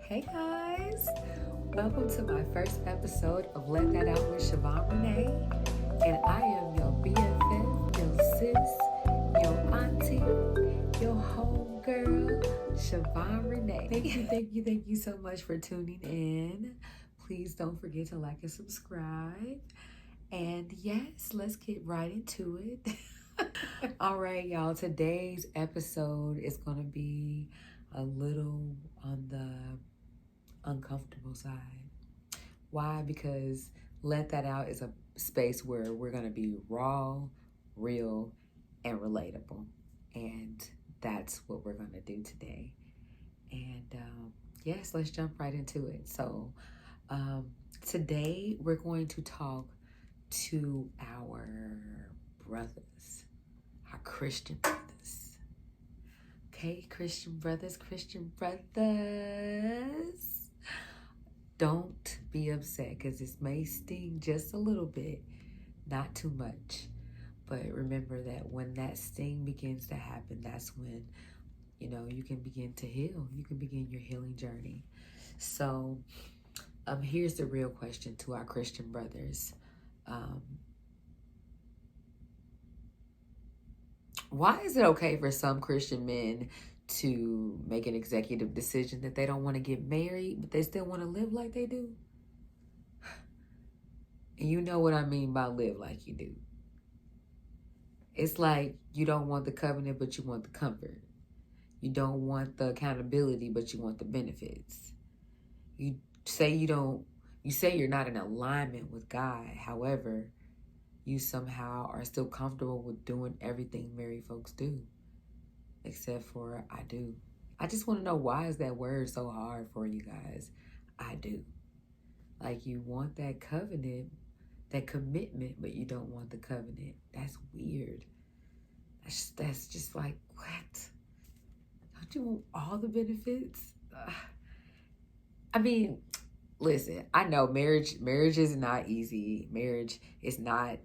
Hey guys, welcome to my first episode of Let That Out with Shavon Renée, and I am your BFF, your sis, your auntie, your homegirl, Shavon Renée. Thank you so much for tuning in. Please don't forget to like and subscribe. And yes, let's get right into it. All right, y'all, today's episode is going to be a little on the uncomfortable side. Why? Because Let That Out is a space where we're going to be raw, real, and relatable. And that's what we're going to do today. And yes, let's jump right into it. So today we're going to talk to our brothers, our Christian brothers. Okay, Christian brothers. Don't be upset because this may sting just a little bit, not too much. But remember that when that sting begins to happen, that's when, you can begin to heal. You can begin your healing journey. So here's the real question to our Christian brothers. Why is it okay for some Christian men to make an executive decision that they don't want to get married, but they still want to live like they do? And you know what I mean by live like you do. It's like you don't want the covenant, but you want the comfort. You don't want the accountability, but you want the benefits. You say you're not in alignment with God. However, you somehow are still comfortable with doing everything married folks do. Except for I do. I just want to know, why is that word so hard for you guys? I do. Like, you want that covenant, that commitment, but you don't want the covenant. That's weird. That's just like, what? Don't you want all the benefits? I mean, listen, I know marriage is not easy. Marriage is not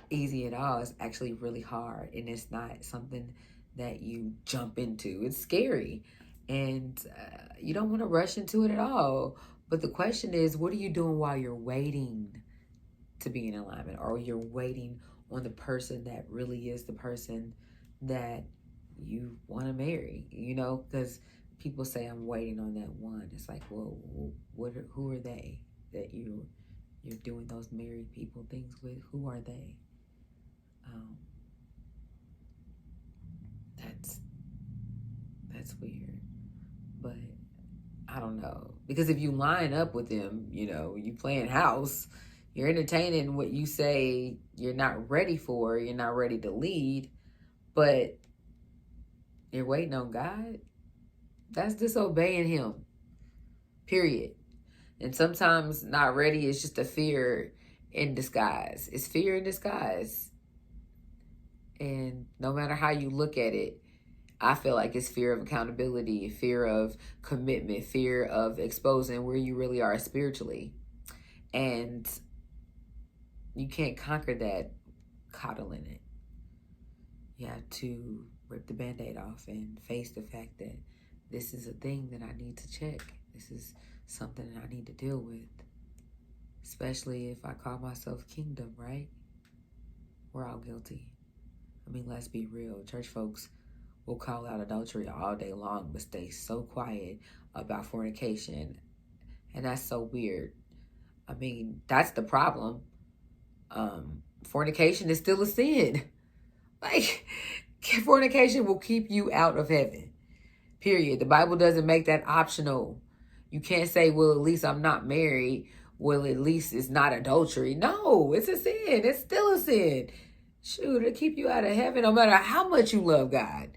easy at all. It's actually really hard, and it's not something that you jump into. It's scary, and you don't want to rush into it at all. But the question is, what are you doing while you're waiting to be in alignment, or you're waiting on the person that really is the person that you want to marry? Because people say, I'm waiting on that one. It's like, well, who are they that you're doing those married people things with? Who are they? That's weird. But I don't know. Because if you line up with them, you playing house, you're entertaining what you say you're not ready for, you're not ready to lead, but you're waiting on God. That's disobeying him. Period. And sometimes not ready is just a fear in disguise. It's fear in disguise. And no matter how you look at it, I feel like it's fear of accountability, fear of commitment, fear of exposing where you really are spiritually. And you can't conquer that coddling it. You have to rip the Band-Aid off and face the fact that this is a thing that I need to check. This is something that I need to deal with. Especially if I call myself kingdom, right? We're all guilty. I mean, let's be real. Church folks will call out adultery all day long, but stay so quiet about fornication. And that's so weird. I mean, that's the problem. Fornication is still a sin. Like, fornication will keep you out of heaven. Period. The Bible doesn't make that optional. You can't say, well, at least I'm not married. Well, at least it's not adultery. No, it's a sin. It's still a sin. Shoot, it'll keep you out of heaven no matter how much you love God.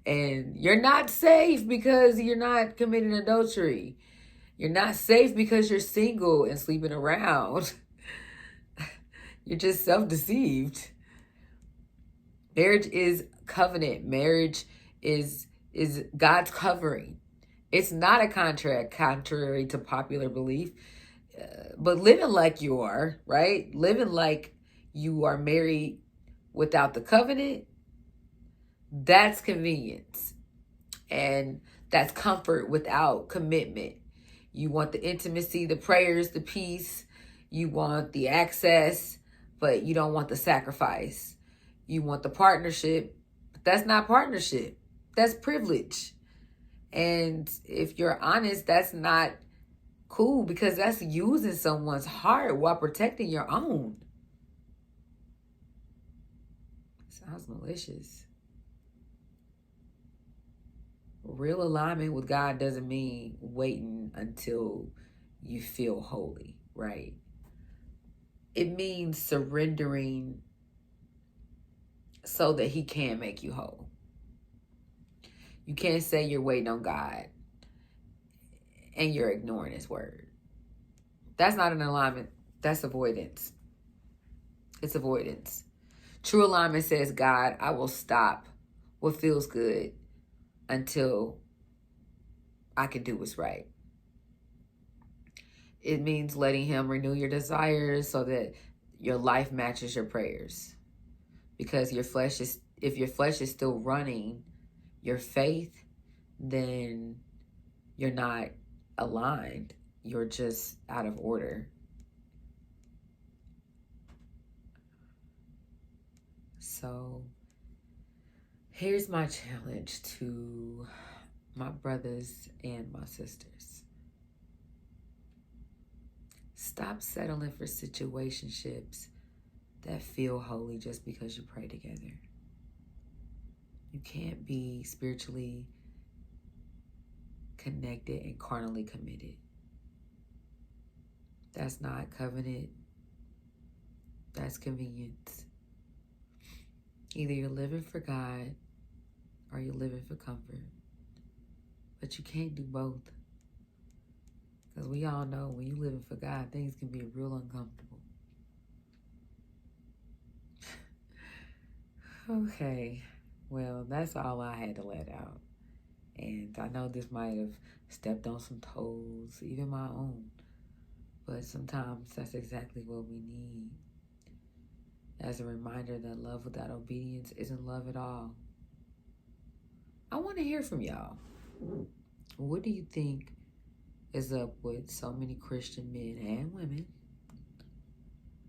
And you're not safe because you're not committing adultery. You're not safe because you're single and sleeping around. You're just self-deceived. Marriage is covenant. Marriage is God's covering. It's not a contract, contrary to popular belief. But living like you are, right? Living like you are married without the covenant, that's convenience. And that's comfort without commitment. You want the intimacy, the prayers, the peace. You want the access, but you don't want the sacrifice. You want the partnership, but that's not partnership. That's privilege. And if you're honest, that's not cool, because that's using someone's heart while protecting your own. Sounds malicious. Real alignment with God doesn't mean waiting until you feel holy, right? It means surrendering so that he can make you whole. You can't say you're waiting on God and you're ignoring his word. That's not an alignment. That's avoidance. It's avoidance. True alignment says, God, I will stop what feels good until I can do what's right. It means letting him renew your desires so that your life matches your prayers. Because if your flesh is still running your faith, then you're not aligned. You're just out of order. So here's my challenge to my brothers and my sisters. Stop settling for situationships that feel holy just because you pray together. You can't be spiritually connected and carnally committed. That's not covenant. That's convenience. Either you're living for God or you're living for comfort. But you can't do both. Because we all know when you're living for God, things can be real uncomfortable. Okay, well, that's all I had to let out. And I know this might have stepped on some toes, even my own. But sometimes that's exactly what we need. As a reminder that love without obedience isn't love at all. I want to hear from y'all. What do you think is up with so many Christian men and women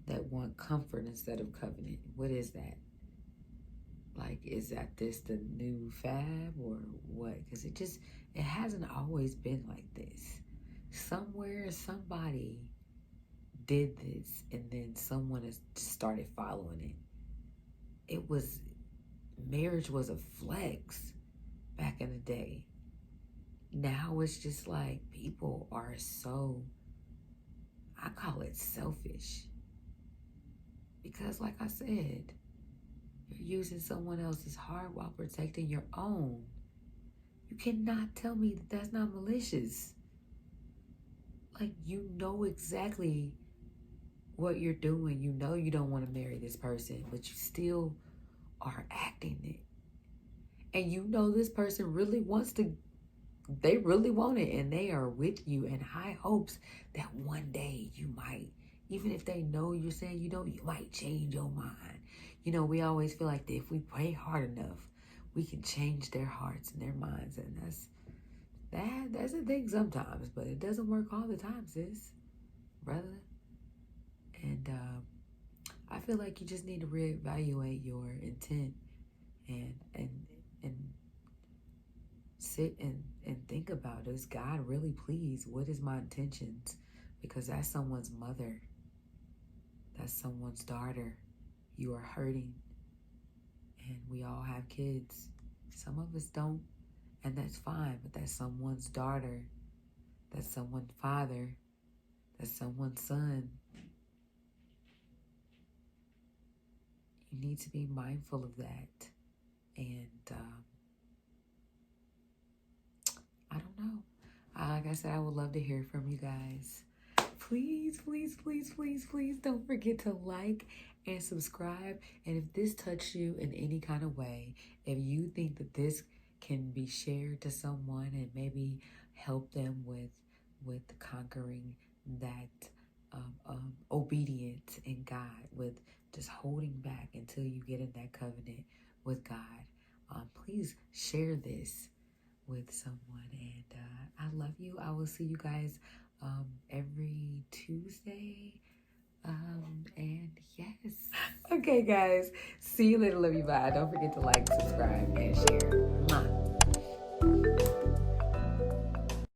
that want comfort instead of covenant? What is that? Like, is that this the new fad or what? Because it hasn't always been like this. Somewhere, somebody did this, and then someone has started following it. Marriage was a flex back in the day. Now it's just like people are so, I call it selfish. Because like I said, you're using someone else's heart while protecting your own. You cannot tell me that that's not malicious. Like, you know exactly what you're doing. You know you don't want to marry this person, but you still are acting it. And you know this person really wants to, they really want it, and they are with you in high hopes that one day you might, even if they know you're saying you don't, you might change your mind. You know, we always feel like that if we pray hard enough, we can change their hearts and their minds. And that's a thing sometimes, but it doesn't work all the time, sis, brother. And I feel like you just need to reevaluate your intent and sit and think about, is God really pleased? What is my intentions? Because that's someone's mother. That's someone's daughter. You are hurting. And we all have kids. Some of us don't. And that's fine. But that's someone's daughter. That's someone's father. That's someone's son. You need to be mindful of that. And I don't know. Like I said, I would love to hear from you guys. Please, please, please, please, please don't forget to like and subscribe. And if this touched you in any kind of way, if you think that this can be shared to someone and maybe help them with conquering that obedience in God, with just holding back until you get in that covenant with God, please share this with someone. And I love you. I will see you guys every Tuesday. And yes. Okay, guys. See you later. Love you. Bye. Don't forget to like, subscribe, and share.